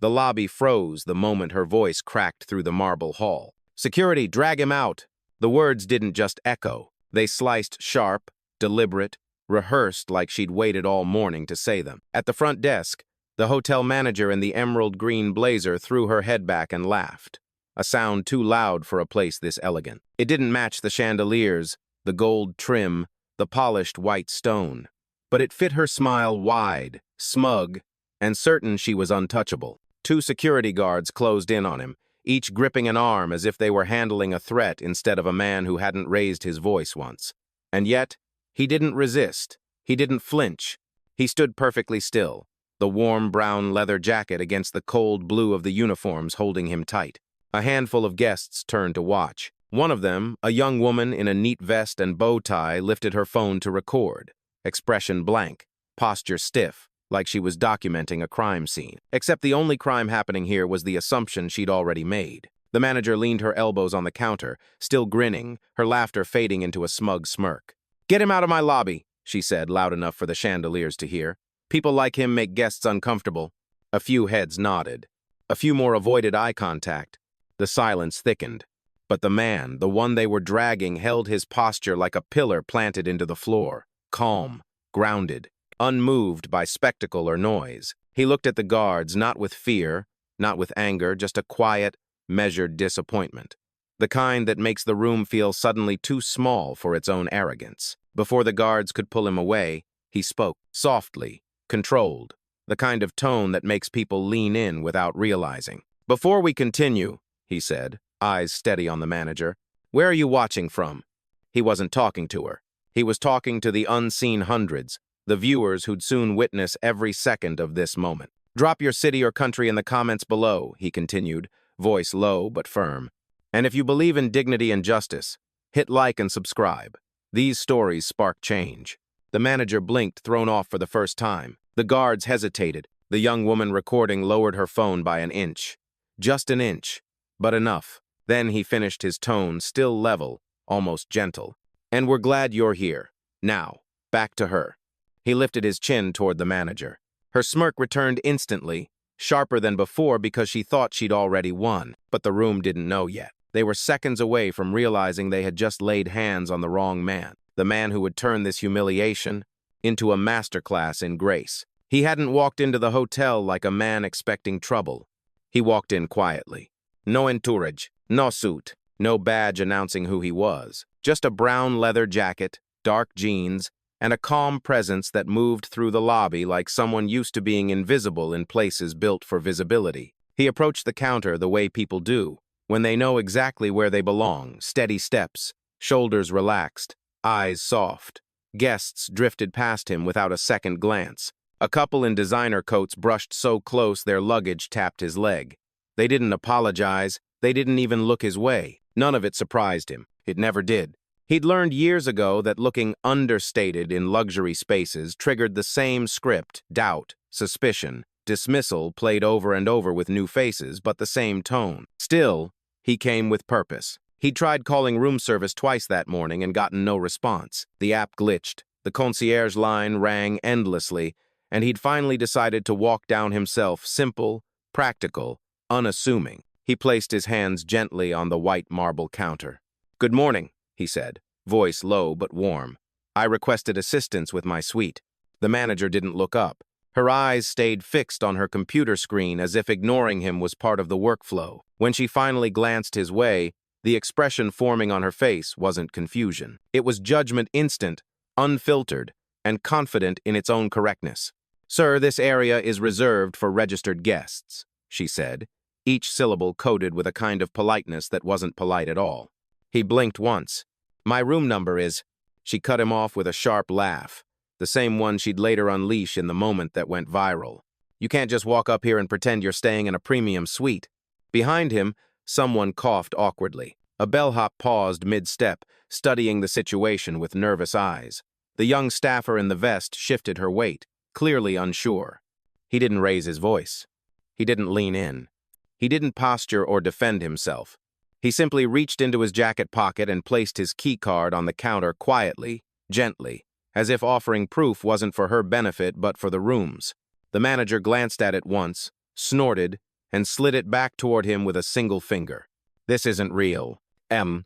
The lobby froze the moment her voice cracked through the marble hall. "Security, drag him out!" The words didn't just echo. They sliced sharp, deliberate, rehearsed like she'd waited all morning to say them. At the front desk, the hotel manager in the emerald green blazer threw her head back and laughed, a sound too loud for a place this elegant. It didn't match the chandeliers, the gold trim, the polished white stone, but it fit her smile wide, smug, and certain she was untouchable. 2 security guards closed in on him, each gripping an arm as if they were handling a threat instead of a man who hadn't raised his voice once. And yet, he didn't resist. He didn't flinch. He stood perfectly still, the warm brown leather jacket against the cold blue of the uniforms holding him tight. A handful of guests turned to watch. One of them, a young woman in a neat vest and bow tie, lifted her phone to record, expression blank, posture stiff, like she was documenting a crime scene. Except the only crime happening here was the assumption she'd already made. The manager leaned her elbows on the counter, still grinning, her laughter fading into a smug smirk. "Get him out of my lobby," she said, loud enough for the chandeliers to hear. "People like him make guests uncomfortable." A few heads nodded. A few more avoided eye contact. The silence thickened. But the man, the one they were dragging, held his posture like a pillar planted into the floor. Calm, grounded, unmoved by spectacle or noise. He looked at the guards, not with fear, not with anger, just a quiet, measured disappointment. The kind that makes the room feel suddenly too small for its own arrogance. Before the guards could pull him away, he spoke, softly, controlled, the kind of tone that makes people lean in without realizing. "Before we continue," he said, eyes steady on the manager, "where are you watching from?" He wasn't talking to her. He was talking to the unseen hundreds, the viewers who'd soon witness every second of this moment. "Drop your city or country in the comments below," he continued, voice low but firm. "And if you believe in dignity and justice, hit like and subscribe. These stories spark change." The manager blinked, thrown off for the first time. The guards hesitated. The young woman recording lowered her phone by an inch. Just an inch, but enough. Then he finished, his tone still level, almost gentle. "And we're glad you're here. Now, back to her." He lifted his chin toward the manager. Her smirk returned instantly, sharper than before because she thought she'd already won. But the room didn't know yet. They were seconds away from realizing they had just laid hands on the wrong man, the man who would turn this humiliation into a masterclass in grace. He hadn't walked into the hotel like a man expecting trouble. He walked in quietly. No entourage, no suit, no badge announcing who he was. Just a brown leather jacket, dark jeans, and a calm presence that moved through the lobby like someone used to being invisible in places built for visibility. He approached the counter the way people do, when they know exactly where they belong, steady steps, shoulders relaxed, eyes soft. Guests drifted past him without a second glance. A couple in designer coats brushed so close their luggage tapped his leg. They didn't apologize, they didn't even look his way. None of it surprised him. It never did. He'd learned years ago that looking understated in luxury spaces triggered the same script: doubt, suspicion, dismissal played over and over with new faces, but the same tone. Still, he came with purpose. He'd tried calling room service twice that morning and gotten no response. The app glitched, the concierge line rang endlessly, and he'd finally decided to walk down himself, simple, practical, unassuming. He placed his hands gently on the white marble counter. "Good morning," he said, voice low but warm. "I requested assistance with my suite." The manager didn't look up. Her eyes stayed fixed on her computer screen as if ignoring him was part of the workflow. When she finally glanced his way, the expression forming on her face wasn't confusion. It was judgment, instant, unfiltered, and confident in its own correctness. "Sir, this area is reserved for registered guests," she said, each syllable coated with a kind of politeness that wasn't polite at all. He blinked once. "My room number is—" She cut him off with a sharp laugh, the same one she'd later unleash in the moment that went viral. "You can't just walk up here and pretend you're staying in a premium suite." Behind him, someone coughed awkwardly. A bellhop paused mid-step, studying the situation with nervous eyes. The young staffer in the vest shifted her weight, clearly unsure. He didn't raise his voice. He didn't lean in. He didn't posture or defend himself. He simply reached into his jacket pocket and placed his key card on the counter quietly, gently, as if offering proof wasn't for her benefit but for the room's. The manager glanced at it once, snorted, and slid it back toward him with a single finger. This isn't real. And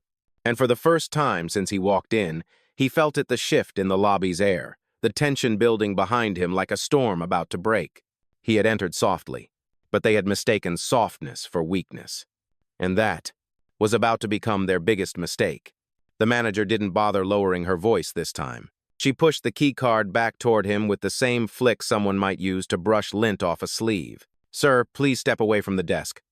for the first time since he walked in, he felt the shift in the lobby's air, the tension building behind him like a storm about to break. He had entered softly, but they had mistaken softness for weakness. And that was about to become their biggest mistake. The manager didn't bother lowering her voice this time. She pushed the key card back toward him with the same flick someone might use to brush lint off a sleeve. "Sir, please step away from the desk.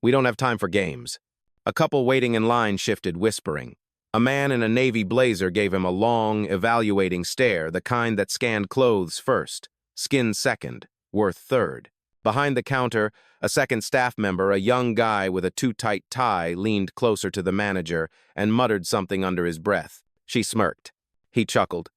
We don't have time for games." A couple waiting in line shifted, whispering. A man in a navy blazer gave him a long, evaluating stare, the kind that scanned clothes first, skin second, worth third. Behind the counter, a second staff member, a young guy with a too-tight tie, leaned closer to the manager and muttered something under his breath. She smirked. He chuckled,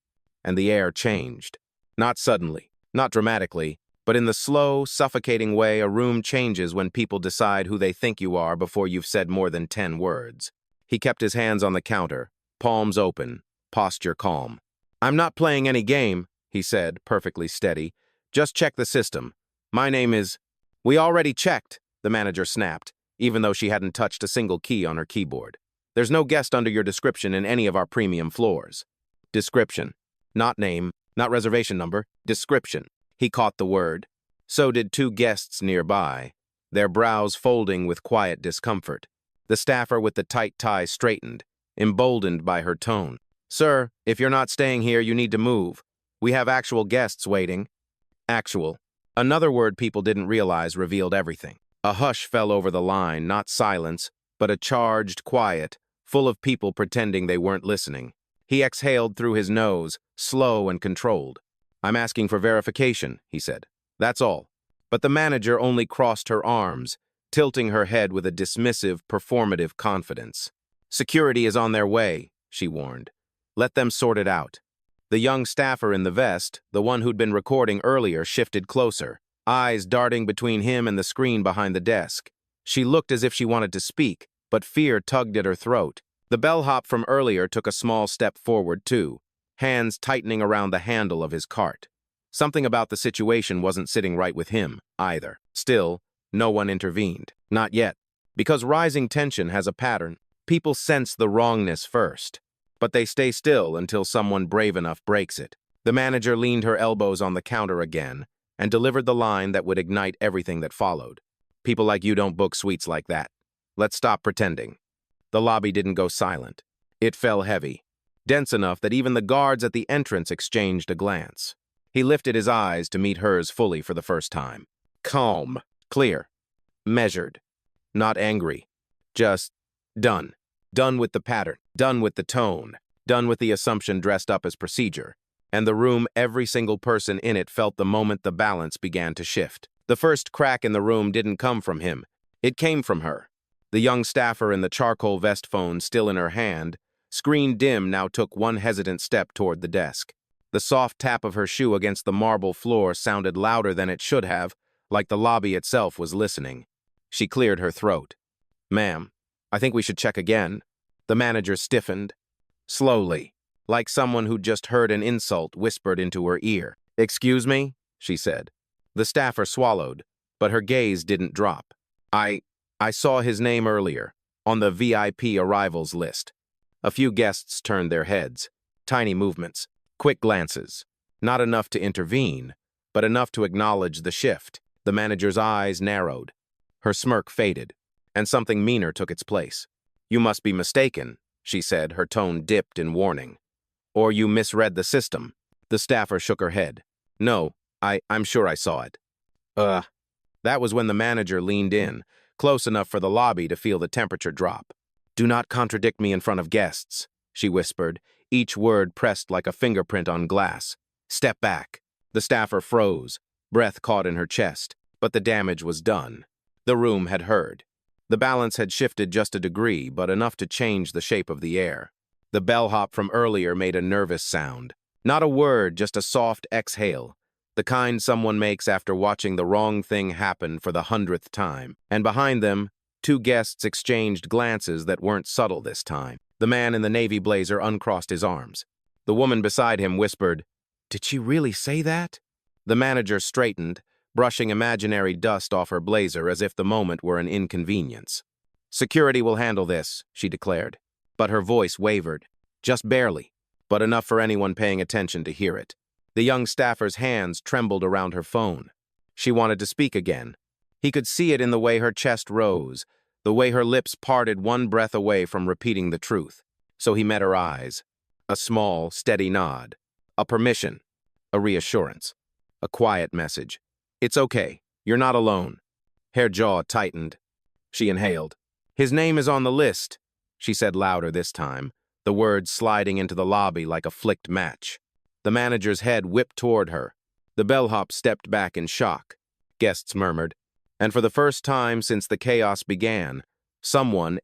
and the air changed. Not suddenly, not dramatically, but in the slow, suffocating way a room changes when people decide who they think you are before you've said more than 10 words. He kept his hands on the counter, palms open, posture calm. "I'm not playing any game," he said, perfectly steady. "Just check the system. My name is—" "We already checked," the manager snapped, even though she hadn't touched a single key on her keyboard. "There's no guest under your description in any of our premium floors." Description. Not name, not reservation number, description. He caught the word. So did two guests nearby, their brows folding with quiet discomfort. The staffer with the tight tie straightened, emboldened by her tone. "Sir, if you're not staying here, you need to move. We have actual guests waiting." Actual. Another word people didn't realize revealed everything. A hush fell over the line, not silence, but a charged quiet, full of people pretending they weren't listening. He exhaled through his nose, slow and controlled. "I'm asking for verification," he said. "That's all." But the manager only crossed her arms, tilting her head with a dismissive, performative confidence. "Security is on their way," she warned. "Let them sort it out." The young staffer in the vest, the one who'd been recording earlier, shifted closer, eyes darting between him and the screen behind the desk. She looked as if she wanted to speak, but fear tugged at her throat. The bellhop from earlier took a small step forward, too, hands tightening around the handle of his cart. Something about the situation wasn't sitting right with him, either. Still, no one intervened. Not yet. Because rising tension has a pattern. People sense the wrongness first, but they stay still until someone brave enough breaks it. The manager leaned her elbows on the counter again and delivered the line that would ignite everything that followed. "People like you don't book suites like that. Let's stop pretending." The lobby didn't go silent. It fell heavy, dense enough that even the guards at the entrance exchanged a glance. He lifted his eyes to meet hers fully for the first time. Calm, clear, measured, not angry. Just done. Done with the pattern, done with the tone, done with the assumption dressed up as procedure. And the room, every single person in it felt the moment the balance began to shift. The first crack in the room didn't come from him. It came from her. The young staffer in the charcoal vest phone still in her hand, screen dim, now took one hesitant step toward the desk. The soft tap of her shoe against the marble floor sounded louder than it should have, like the lobby itself was listening. She cleared her throat. "Ma'am, I think we should check again." The manager stiffened. Slowly, like someone who'd just heard an insult whispered into her ear. "Excuse me?" she said. The staffer swallowed, but her gaze didn't drop. I saw his name earlier, on the VIP arrivals list." A few guests turned their heads. Tiny movements, quick glances. Not enough to intervene, but enough to acknowledge the shift. The manager's eyes narrowed. Her smirk faded, and something meaner took its place. "You must be mistaken," she said, her tone dipped in warning. "Or you misread the system." The staffer shook her head. "No, I'm sure I saw it." That was when the manager leaned in, close enough for the lobby to feel the temperature drop. "Do not contradict me in front of guests," she whispered, each word pressed like a fingerprint on glass. "Step back." The staffer froze, breath caught in her chest, but the damage was done. The room had heard. The balance had shifted just a degree, but enough to change the shape of the air. The bellhop from earlier made a nervous sound. Not a word, just a soft exhale, the kind someone makes after watching the wrong thing happen for the 100th time. And behind them, two guests exchanged glances that weren't subtle this time. The man in the navy blazer uncrossed his arms. The woman beside him whispered, "Did she really say that?" The manager straightened, brushing imaginary dust off her blazer as if the moment were an inconvenience. "Security will handle this," she declared. But her voice wavered, just barely, but enough for anyone paying attention to hear it. The young staffer's hands trembled around her phone. She wanted to speak again. He could see it in the way her chest rose, the way her lips parted one breath away from repeating the truth. So he met her eyes. A small, steady nod. A permission. A reassurance. A quiet message. "It's okay. You're not alone." Her jaw tightened. She inhaled. "His name is on the list," she said louder this time, the words sliding into the lobby like a flicked match. The manager's head whipped toward her. The bellhop stepped back in shock. Guests murmured. And for the first time since the chaos began,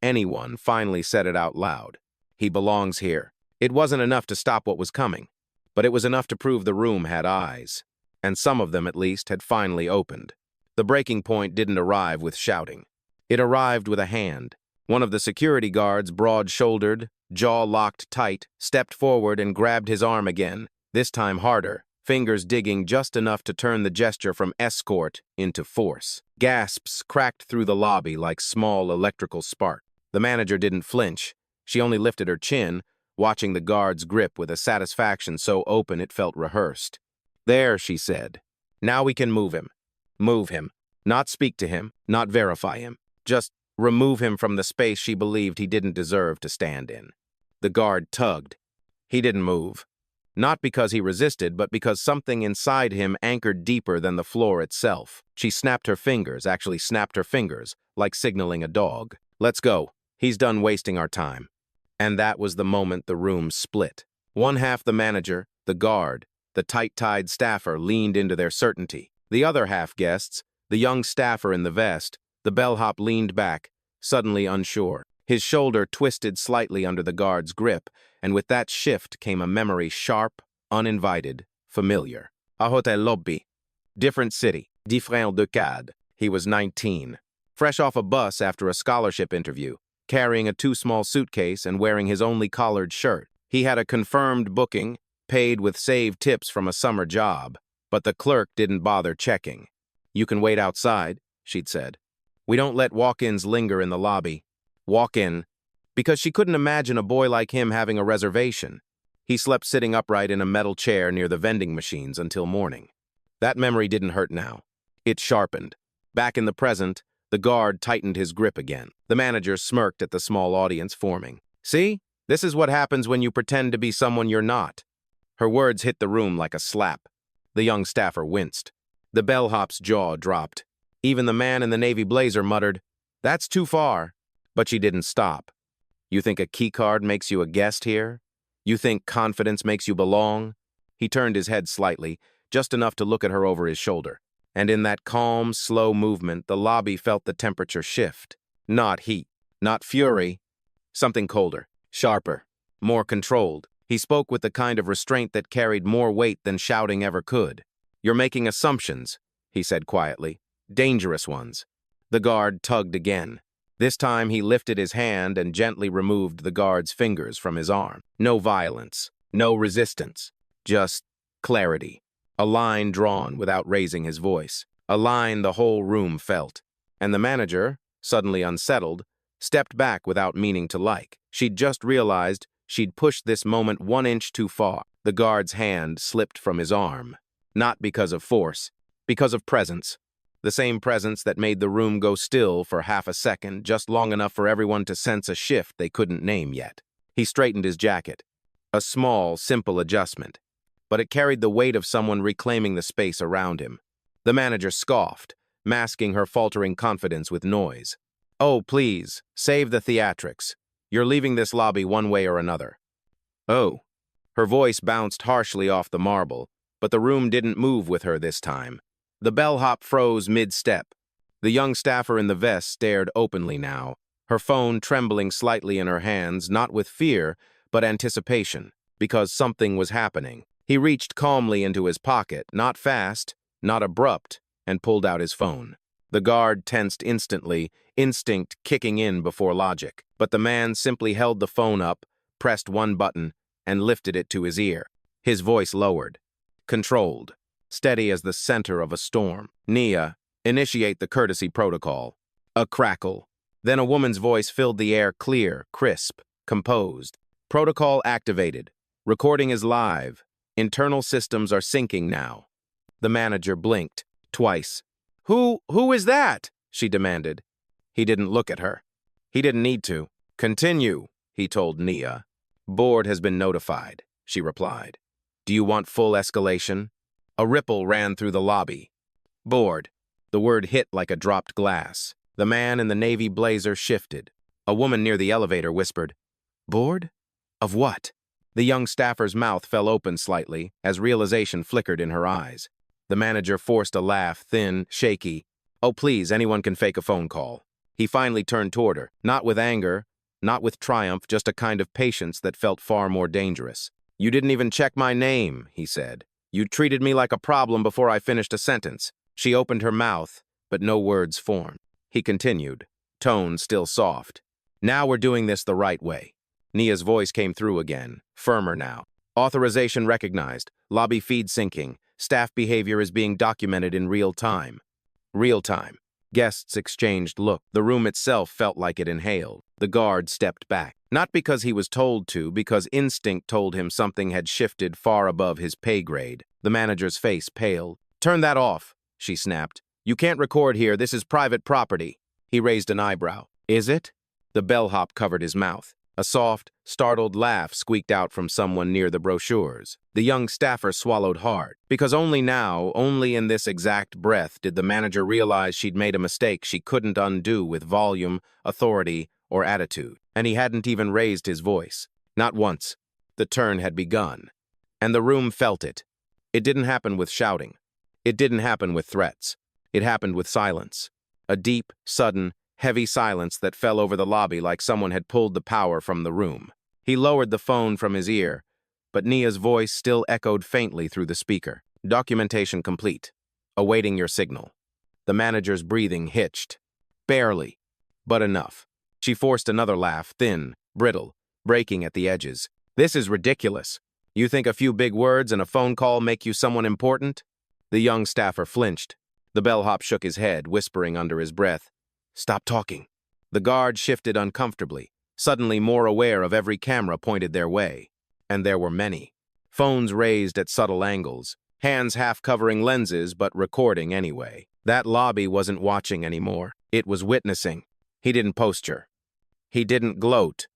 anyone, finally said it out loud. "He belongs here." It wasn't enough to stop what was coming, but it was enough to prove the room had eyes, and some of them, at least, had finally opened. The breaking point didn't arrive with shouting. It arrived with a hand. One of the security guards, broad-shouldered, jaw locked tight, stepped forward and grabbed his arm again, this time harder, fingers digging just enough to turn the gesture from escort into force. Gasps cracked through the lobby like small electrical sparks. The manager didn't flinch. She only lifted her chin, watching the guard's grip with a satisfaction so open it felt rehearsed. "There," she said. "Now we can move him. Move him. Not speak to him, not verify him. Just remove him from the space she believed he didn't deserve to stand in." The guard tugged. He didn't move. Not because he resisted, but because something inside him anchored deeper than the floor itself. She snapped her fingers, like signaling a dog. "Let's go. He's done wasting our time." And that was the moment the room split. One half, the manager, the guard, the tight-tied staffer, leaned into their certainty. The other half, guests, the young staffer in the vest, the bellhop, leaned back, suddenly unsure. His shoulder twisted slightly under the guard's grip, and with that shift came a memory sharp, uninvited, familiar. A hotel lobby. Different city. Différent de cadre. He was 19. Fresh off a bus after a scholarship interview, carrying a too-small suitcase and wearing his only collared shirt. He had a confirmed booking, paid with saved tips from a summer job, but the clerk didn't bother checking. "You can wait outside," she'd said. "We don't let walk-ins linger in the lobby." Walk in. Because she couldn't imagine a boy like him having a reservation. He slept sitting upright in a metal chair near the vending machines until morning. That memory didn't hurt now. It sharpened. Back in the present, the guard tightened his grip again. The manager smirked at the small audience forming. "See? This is what happens when you pretend to be someone you're not." Her words hit the room like a slap. The young staffer winced. The bellhop's jaw dropped. Even the man in the navy blazer muttered, "That's too far." But she didn't stop. "You think a keycard makes you a guest here? You think confidence makes you belong?" He turned his head slightly, just enough to look at her over his shoulder. And in that calm, slow movement, the lobby felt the temperature shift. Not heat, not fury, something colder, sharper, more controlled. He spoke with the kind of restraint that carried more weight than shouting ever could. "You're making assumptions," he said quietly. "Dangerous ones." The guard tugged again. This time he lifted his hand and gently removed the guard's fingers from his arm. No violence, no resistance, just clarity. A line drawn without raising his voice. A line the whole room felt. And the manager, suddenly unsettled, stepped back without meaning to like. She'd just realized she'd pushed this moment 1 inch too far. The guard's hand slipped from his arm. Not because of force, because of presence. The same presence that made the room go still for half a second, just long enough for everyone to sense a shift they couldn't name yet. He straightened his jacket. A small, simple adjustment. But it carried the weight of someone reclaiming the space around him. The manager scoffed, masking her faltering confidence with noise. "Oh, please, save the theatrics. You're leaving this lobby one way or another." "Oh." Her voice bounced harshly off the marble, but the room didn't move with her this time. The bellhop froze mid-step. The young staffer in the vest stared openly now, her phone trembling slightly in her hands, not with fear, but anticipation, because something was happening. He reached calmly into his pocket, not fast, not abrupt, and pulled out his phone. The guard tensed instantly, instinct kicking in before logic. But the man simply held the phone up, pressed one button, and lifted it to his ear. His voice lowered. Controlled. steady as the center of a storm. Nia, initiate the courtesy protocol. A crackle. Then a woman's voice filled the air, clear, crisp, composed. Protocol activated. Recording is live. Internal systems are syncing now. The manager blinked, twice. Who is that? She demanded. He didn't look at her. He didn't need to. Continue, he told Nia. Board has been notified, she replied. Do you want full escalation? A ripple ran through the lobby. Board. The word hit like a dropped glass. The man in the navy blazer shifted. A woman near the elevator whispered, Board? Of what? The young staffer's mouth fell open slightly as realization flickered in her eyes. The manager forced a laugh, thin, shaky. Oh, please, anyone can fake a phone call. He finally turned toward her, not with anger, not with triumph, just a kind of patience that felt far more dangerous. You didn't even check my name, he said. You treated me like a problem before I finished a sentence. She opened her mouth, but no words formed. He continued, tone still soft. Now we're doing this the right way. Nia's voice came through again, firmer now. Authorization recognized, lobby feed syncing, staff behavior is being documented in real time. Real time. Guests exchanged look. The room itself felt like it inhaled. The guard stepped back. Not because he was told to, because instinct told him something had shifted far above his pay grade. The manager's face paled. Turn that off, she snapped. You can't record here, this is private property. He raised an eyebrow. Is it? The bellhop covered his mouth. A soft, startled laugh squeaked out from someone near the brochures. The young staffer swallowed hard, because only now, only in this exact breath, did the manager realize she'd made a mistake she couldn't undo with volume, authority, or attitude. And he hadn't even raised his voice. Not once. The turn had begun. And the room felt it. It didn't happen with shouting. It didn't happen with threats. It happened with silence. A deep, sudden, heavy silence that fell over the lobby like someone had pulled the power from the room. He lowered the phone from his ear, but Nia's voice still echoed faintly through the speaker. Documentation complete. Awaiting your signal. The manager's breathing hitched. Barely, but enough. She forced another laugh, thin, brittle, breaking at the edges. This is ridiculous. You think a few big words and a phone call make you someone important? The young staffer flinched. The bellhop shook his head, whispering under his breath, Stop talking. The guard shifted uncomfortably, suddenly more aware of every camera pointed their way. And there were many. Phones raised at subtle angles, hands half covering lenses but recording anyway. That lobby wasn't watching anymore. It was witnessing. He didn't posture. He didn't gloat.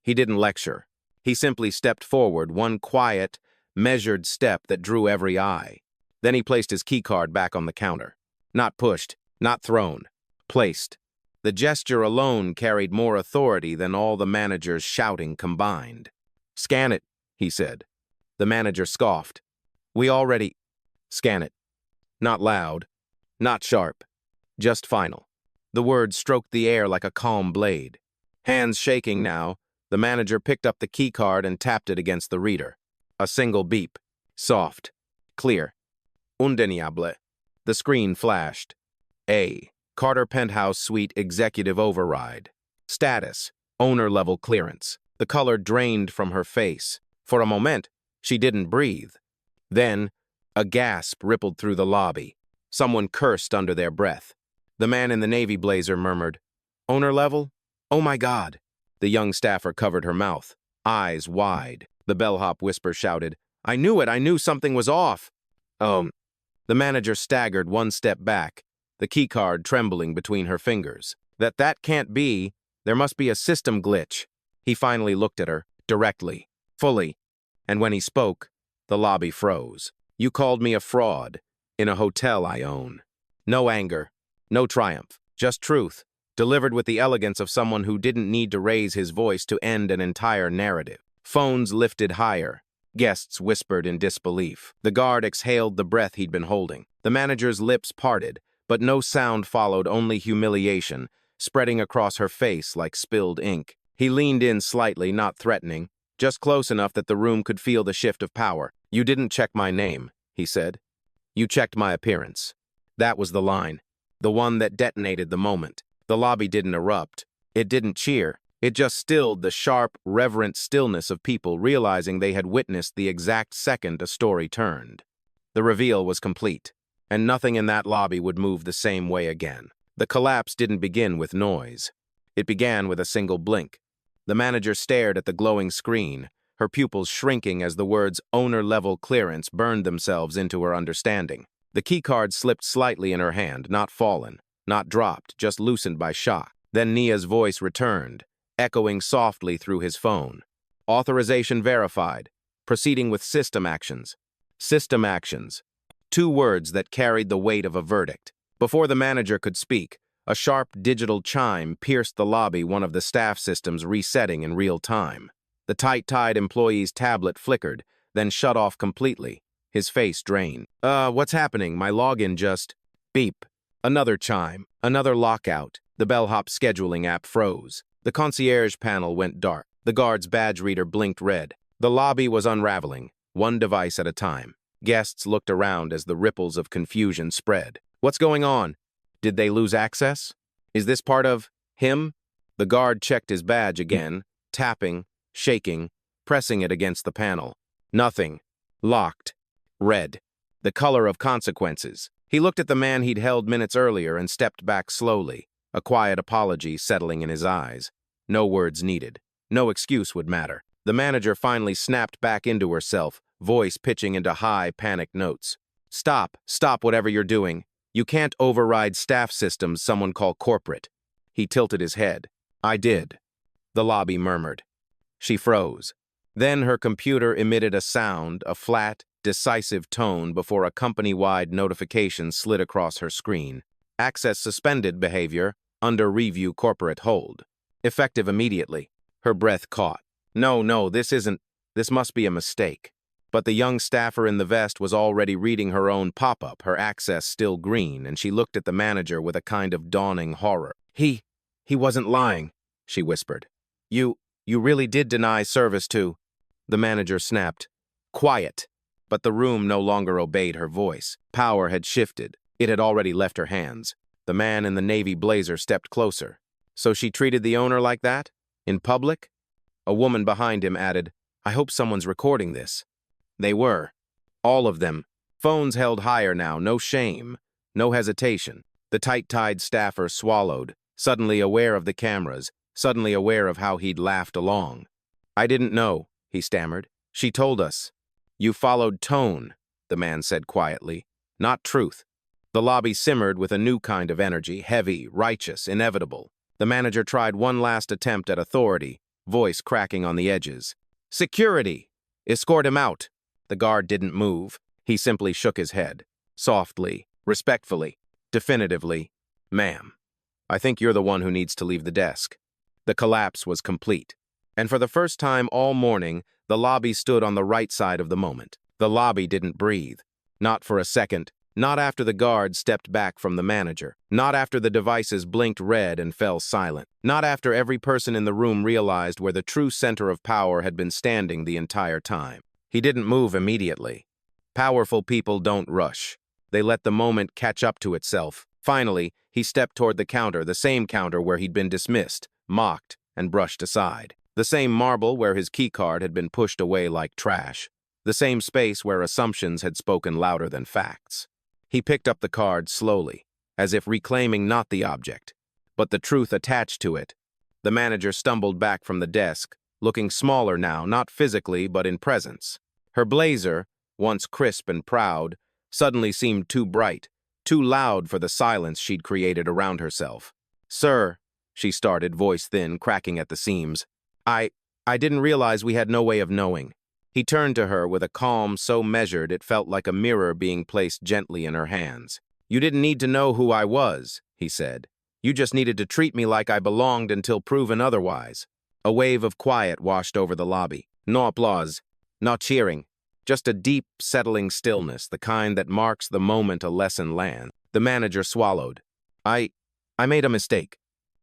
He didn't lecture. He simply stepped forward, one quiet, measured step that drew every eye. Then he placed his keycard back on the counter. Not pushed, not thrown. Placed. The gesture alone carried more authority than all the manager's shouting combined. Scan it, he said. The manager scoffed. We already... Scan it. Not loud. Not sharp. Just final. The words stroked the air like a calm blade. Hands shaking now, the manager picked up the keycard and tapped it against the reader. A single beep. Soft. Clear. Undeniable. The screen flashed. A. Carter Penthouse Suite Executive Override. Status. Owner-level clearance. The color drained from her face. For a moment, she didn't breathe. Then, a gasp rippled through the lobby. Someone cursed under their breath. The man in the navy blazer murmured, Owner-level? Oh my God. The young staffer covered her mouth, eyes wide. The bellhop whisper shouted, I knew it, I knew something was off. The manager staggered one step back, the keycard trembling between her fingers. That can't be. There must be a system glitch. He finally looked at her, directly, fully. And when he spoke, the lobby froze. You called me a fraud, in a hotel I own. No anger, no triumph, just truth, delivered with the elegance of someone who didn't need to raise his voice to end an entire narrative. Phones lifted higher. Guests whispered in disbelief. The guard exhaled the breath he'd been holding. The manager's lips parted, but no sound followed, only humiliation, spreading across her face like spilled ink. He leaned in slightly, not threatening, just close enough that the room could feel the shift of power. You didn't check my name, he said. You checked my appearance. That was the line, the one that detonated the moment. The lobby didn't erupt. It didn't cheer. It just stilled the sharp, reverent stillness of people realizing they had witnessed the exact second a story turned. The reveal was complete, and nothing in that lobby would move the same way again. The collapse didn't begin with noise. It began with a single blink. The manager stared at the glowing screen, her pupils shrinking as the words owner-level clearance burned themselves into her understanding. The keycard slipped slightly in her hand, not fallen, not dropped, just loosened by shock. Then Nia's voice returned, echoing softly through his phone. Authorization verified. Proceeding with system actions. System actions. 2 words that carried the weight of a verdict. Before the manager could speak, a sharp digital chime pierced the lobby, one of the staff systems resetting in real time. The tight-tied employee's tablet flickered, then shut off completely, his face drained. What's happening? My login just... Beep. Another chime. Another lockout. The bellhop scheduling app froze. The concierge panel went dark. The guard's badge reader blinked red. The lobby was unraveling, one device at a time. Guests looked around as the ripples of confusion spread. What's going on? Did they lose access? Is this part of him? The guard checked his badge again, tapping, shaking, pressing it against the panel. Nothing. Locked. Red. The color of consequences. He looked at the man he'd held minutes earlier and stepped back slowly, a quiet apology settling in his eyes. No words needed. No excuse would matter. The manager finally snapped back into herself, voice pitching into high, panicked notes. Stop whatever you're doing. You can't override staff systems someone call corporate. He tilted his head. I did. The lobby murmured. She froze. Then her computer emitted a sound, a flat, decisive tone before a company-wide notification slid across her screen. Access suspended behavior, under review corporate hold. Effective immediately. Her breath caught. No, this must be a mistake. But the young staffer in the vest was already reading her own pop-up, her access still green, and she looked at the manager with a kind of dawning horror. He wasn't lying, she whispered. You really did deny service to... The manager snapped. Quiet. But the room no longer obeyed her voice. Power had shifted. It had already left her hands. The man in the navy blazer stepped closer. So she treated the owner like that? In public? A woman behind him added, I hope someone's recording this. They were. All of them. Phones held higher now, no shame, no hesitation. The tight-tied staffer swallowed, suddenly aware of the cameras, suddenly aware of how he'd laughed along. I didn't know, he stammered. She told us. You followed tone, the man said quietly, not truth. The lobby simmered with a new kind of energy, heavy, righteous, inevitable. The manager tried one last attempt at authority, voice cracking on the edges. Security! Escort him out. The guard didn't move. He simply shook his head. Softly, respectfully, definitively. Ma'am, I think you're the one who needs to leave the desk. The collapse was complete. And for the first time all morning, the lobby stood on the right side of the moment. The lobby didn't breathe. Not for a second. Not after the guard stepped back from the manager. Not after the devices blinked red and fell silent. Not after every person in the room realized where the true center of power had been standing the entire time. He didn't move immediately. Powerful people don't rush. They let the moment catch up to itself. Finally, he stepped toward the counter, the same counter where he'd been dismissed, mocked, and brushed aside. The same marble where his keycard had been pushed away like trash. The same space where assumptions had spoken louder than facts. He picked up the card slowly, as if reclaiming not the object, but the truth attached to it. The manager stumbled back from the desk, looking smaller now, not physically, but in presence. Her blazer, once crisp and proud, suddenly seemed too bright, too loud for the silence she'd created around herself. Sir, she started, voice thin, cracking at the seams. I didn't realize we had no way of knowing. He turned to her with a calm so measured it felt like a mirror being placed gently in her hands. You didn't need to know who I was, he said. You just needed to treat me like I belonged until proven otherwise. A wave of quiet washed over the lobby. No applause, no cheering, just a deep, settling stillness, the kind that marks the moment a lesson lands. The manager swallowed. I made a mistake.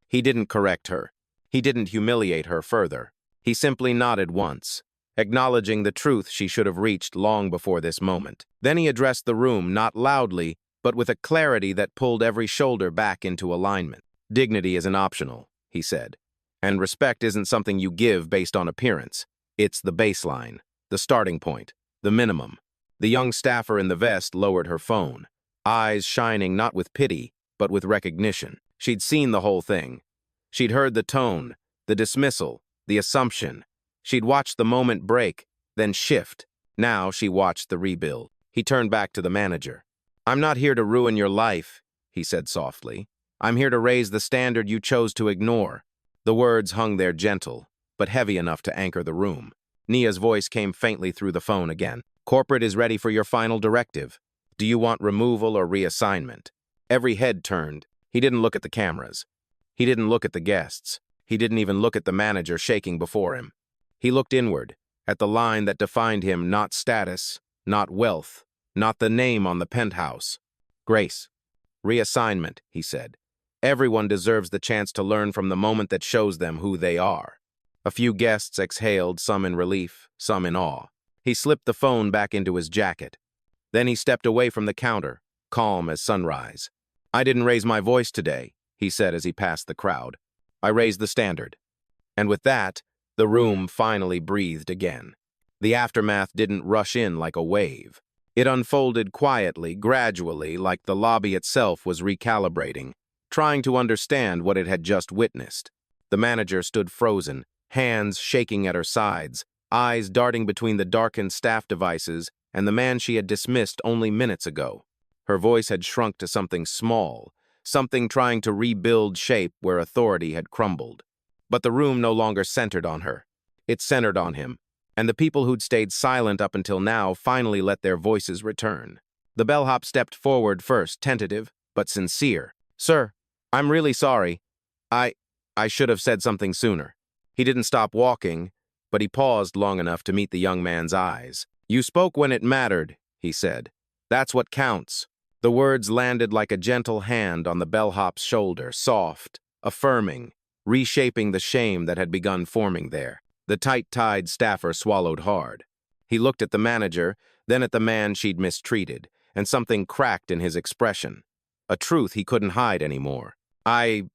He didn't correct her. He didn't humiliate her further. He simply nodded once, acknowledging the truth she should have reached long before this moment. Then he addressed the room, not loudly, but with a clarity that pulled every shoulder back into alignment. Dignity isn't optional, he said. And respect isn't something you give based on appearance. It's the baseline, the starting point, the minimum. The young staffer in the vest lowered her phone, eyes shining not with pity, but with recognition. She'd seen the whole thing. She'd heard the tone, the dismissal, the assumption. She'd watched the moment break, then shift. Now she watched the rebuild. He turned back to the manager. "I'm not here to ruin your life," he said softly. "I'm here to raise the standard you chose to ignore." The words hung there gentle, but heavy enough to anchor the room. Nia's voice came faintly through the phone again. "Corporate is ready for your final directive. Do you want removal or reassignment?" Every head turned. He didn't look at the cameras. He didn't look at the guests. He didn't even look at the manager shaking before him. He looked inward, at the line that defined him, not status, not wealth, not the name on the penthouse. "Grace. Reassignment," he said. "Everyone deserves the chance to learn from the moment that shows them who they are." A few guests exhaled, some in relief, some in awe. He slipped the phone back into his jacket. Then he stepped away from the counter, calm as sunrise. "I didn't raise my voice today," he said as he passed the crowd. "I raised the standard." And with that, the room finally breathed again. The aftermath didn't rush in like a wave. It unfolded quietly, gradually, like the lobby itself was recalibrating, trying to understand what it had just witnessed. The manager stood frozen, hands shaking at her sides, eyes darting between the darkened staff devices and the man she had dismissed only minutes ago. Her voice had shrunk to something small, something trying to rebuild shape where authority had crumbled. But the room no longer centered on her. It centered on him, and the people who'd stayed silent up until now finally let their voices return. The bellhop stepped forward first, tentative, but sincere. "Sir, I'm really sorry. I should have said something sooner." He didn't stop walking, but he paused long enough to meet the young man's eyes. "You spoke when it mattered," he said. "That's what counts." The words landed like a gentle hand on the bellhop's shoulder, soft, affirming, reshaping the shame that had begun forming there. The tight-tied staffer swallowed hard. He looked at the manager, then at the man she'd mistreated, and something cracked in his expression. A truth he couldn't hide anymore. I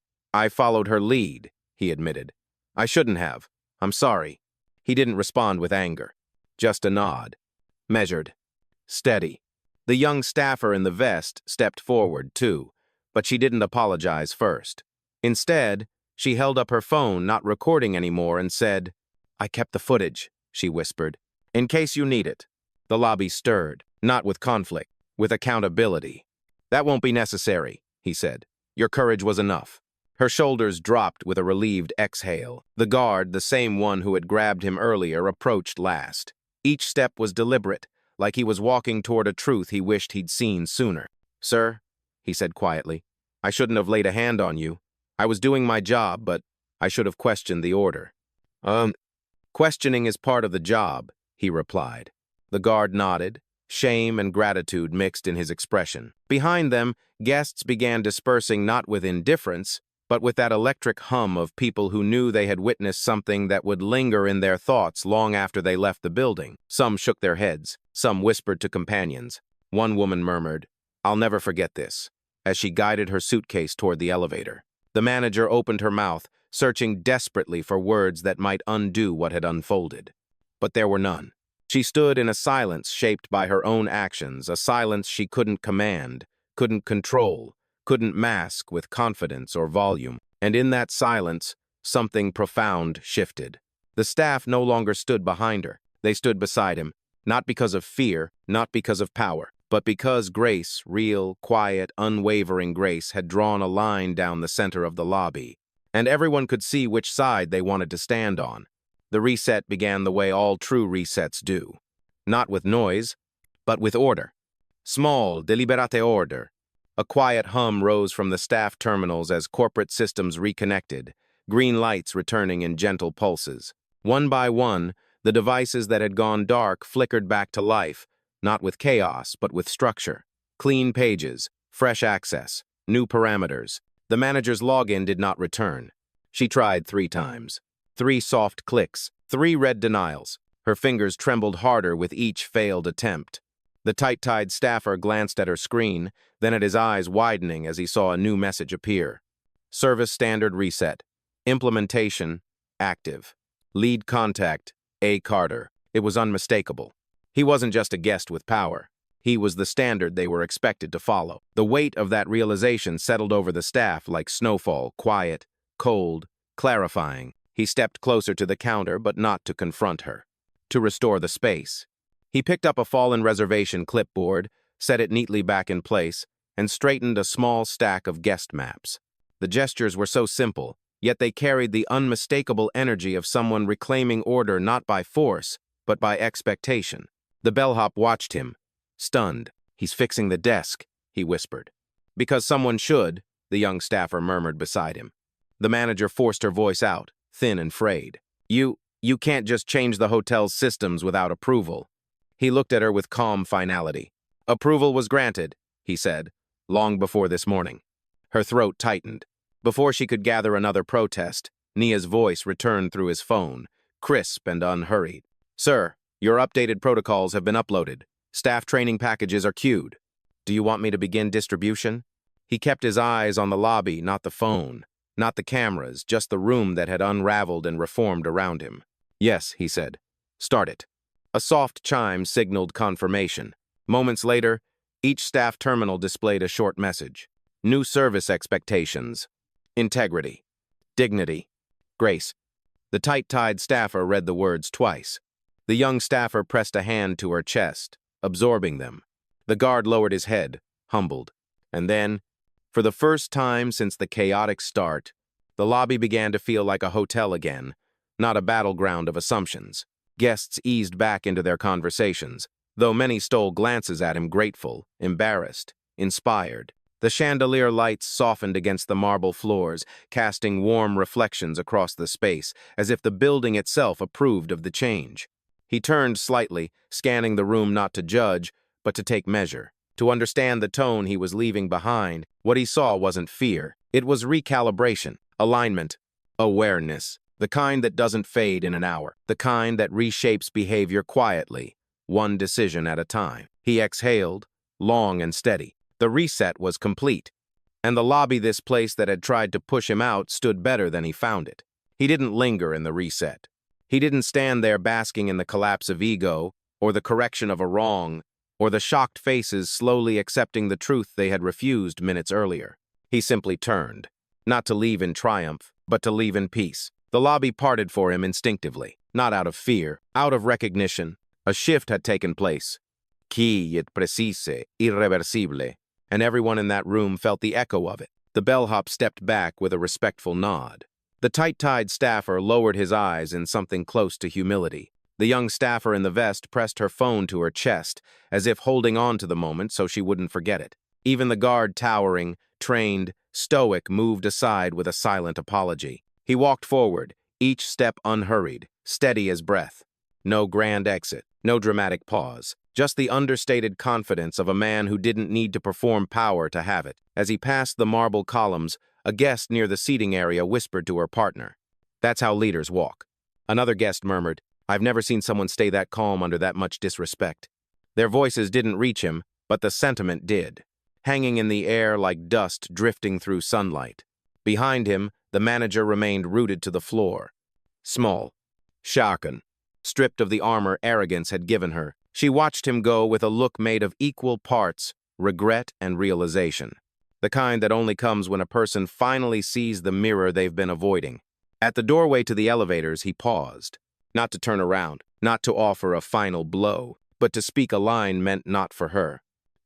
followed her lead," he admitted. "I shouldn't have. I'm sorry." He didn't respond with anger. Just a nod. Measured. Steady. The young staffer in the vest stepped forward, too, but she didn't apologize first. Instead, she held up her phone, not recording anymore, and said, "I kept the footage," she whispered, "in case you need it." The lobby stirred, not with conflict, with accountability. "That won't be necessary," he said. "Your courage was enough." Her shoulders dropped with a relieved exhale. The guard, the same one who had grabbed him earlier, approached last. Each step was deliberate, like he was walking toward a truth he wished he'd seen sooner. "Sir," he said quietly, "I shouldn't have laid a hand on you. I was doing my job, but I should have questioned the order." Questioning is part of the job," he replied. The guard nodded, shame and gratitude mixed in his expression. Behind them, guests began dispersing not with indifference, but with that electric hum of people who knew they had witnessed something that would linger in their thoughts long after they left the building. Some shook their heads, some whispered to companions. One woman murmured, "I'll never forget this," as she guided her suitcase toward the elevator. The manager opened her mouth, searching desperately for words that might undo what had unfolded. But there were none. She stood in a silence shaped by her own actions, a silence she couldn't command, couldn't control, couldn't mask with confidence or volume. And in that silence, something profound shifted. The staff no longer stood behind her. They stood beside him, not because of fear, not because of power, but because Grace, real, quiet, unwavering Grace, had drawn a line down the center of the lobby, and everyone could see which side they wanted to stand on. The reset began the way all true resets do. Not with noise, but with order. Small, deliberate order. A quiet hum rose from the staff terminals as corporate systems reconnected, green lights returning in gentle pulses. One by one, the devices that had gone dark flickered back to life, not with chaos, but with structure. Clean pages, fresh access, new parameters. The manager's login did not return. She tried 3 times. 3 soft clicks, 3 red denials. Her fingers trembled harder with each failed attempt. The tight-tied staffer glanced at her screen, then at his eyes widening as he saw a new message appear. Service standard reset. Implementation active. Lead contact A. Carter. It was unmistakable. He wasn't just a guest with power. He was the standard they were expected to follow. The weight of that realization settled over the staff like snowfall, quiet, cold, clarifying. He stepped closer to the counter, but not to confront her. To restore the space. He picked up a fallen reservation clipboard, set it neatly back in place, and straightened a small stack of guest maps. The gestures were so simple, yet they carried the unmistakable energy of someone reclaiming order not by force, but by expectation. The bellhop watched him, stunned. "He's fixing the desk," he whispered. "Because someone should," the young staffer murmured beside him. The manager forced her voice out, thin and frayed. You can't just change the hotel's systems without approval." He looked at her with calm finality. "Approval was granted," he said, "long before this morning." Her throat tightened. Before she could gather another protest, Nia's voice returned through his phone, crisp and unhurried. "Sir, your updated protocols have been uploaded. Staff training packages are queued. Do you want me to begin distribution?" He kept his eyes on the lobby, not the phone, not the cameras, just the room that had unraveled and reformed around him. "Yes," he said. "Start it." A soft chime signaled confirmation. Moments later, each staff terminal displayed a short message. New service expectations. Integrity. Dignity. Grace. The tight-tied staffer read the words twice. The young staffer pressed a hand to her chest, absorbing them. The guard lowered his head, humbled. And then, for the first time since the chaotic start, the lobby began to feel like a hotel again, not a battleground of assumptions. Guests eased back into their conversations, though many stole glances at him, grateful, embarrassed, inspired. The chandelier lights softened against the marble floors, casting warm reflections across the space, as if the building itself approved of the change. He turned slightly, scanning the room not to judge, but to take measure. To understand the tone he was leaving behind, what he saw wasn't fear. It was recalibration, alignment, awareness. The kind that doesn't fade in an hour. The kind that reshapes behavior quietly, one decision at a time. He exhaled, long and steady. The reset was complete. And the lobby, this place that had tried to push him out, stood better than he found it. He didn't linger in the reset. He didn't stand there basking in the collapse of ego, or the correction of a wrong, or the shocked faces slowly accepting the truth they had refused minutes earlier. He simply turned, not to leave in triumph, but to leave in peace. The lobby parted for him instinctively, not out of fear, out of recognition. A shift had taken place. Qui est précise, irreversible, and everyone in that room felt the echo of it. The bellhop stepped back with a respectful nod. The tight-tied staffer lowered his eyes in something close to humility. The young staffer in the vest pressed her phone to her chest, as if holding on to the moment so she wouldn't forget it. Even the guard, towering, trained, stoic, moved aside with a silent apology. He walked forward, each step unhurried, steady as breath. No grand exit, no dramatic pause, just the understated confidence of a man who didn't need to perform power to have it. As he passed the marble columns, a guest near the seating area whispered to her partner, "That's how leaders walk." Another guest murmured, "I've never seen someone stay that calm under that much disrespect." Their voices didn't reach him, but the sentiment did, hanging in the air like dust drifting through sunlight. Behind him, the manager remained rooted to the floor. Small, shaken, stripped of the armor arrogance had given her, she watched him go with a look made of equal parts regret and realization. The kind that only comes when a person finally sees the mirror they've been avoiding. At the doorway to the elevators, he paused. Not to turn around, not to offer a final blow, but to speak a line meant not for her,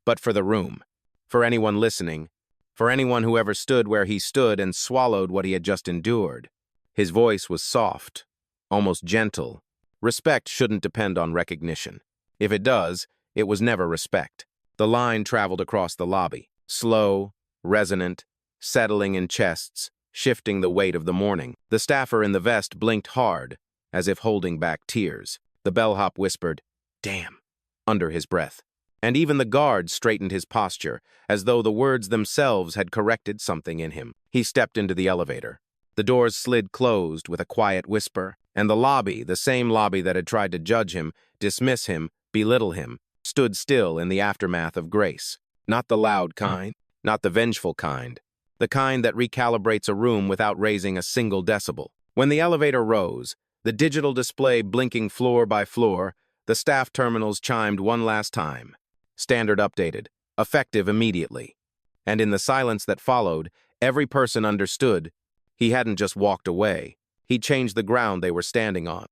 but for the room, for anyone listening, for anyone who ever stood where he stood and swallowed what he had just endured. His voice was soft, almost gentle. Respect shouldn't depend on recognition. If it does, it was never respect. The line traveled across the lobby, slow, resonant, settling in chests, shifting the weight of the morning. The staffer in the vest blinked hard, as if holding back tears. The bellhop whispered, "Damn," under his breath. And even the guard straightened his posture, as though the words themselves had corrected something in him. He stepped into the elevator. The doors slid closed with a quiet whisper, and the lobby, the same lobby that had tried to judge him, dismiss him, belittle him, stood still in the aftermath of grace. Not the loud kind, not the vengeful kind, the kind that recalibrates a room without raising a single decibel. When the elevator rose, the digital display blinking floor by floor, The staff terminals chimed one last time. Standard updated. Effective immediately. And in the silence that followed, every person understood he hadn't just walked away. He changed the ground they were standing on.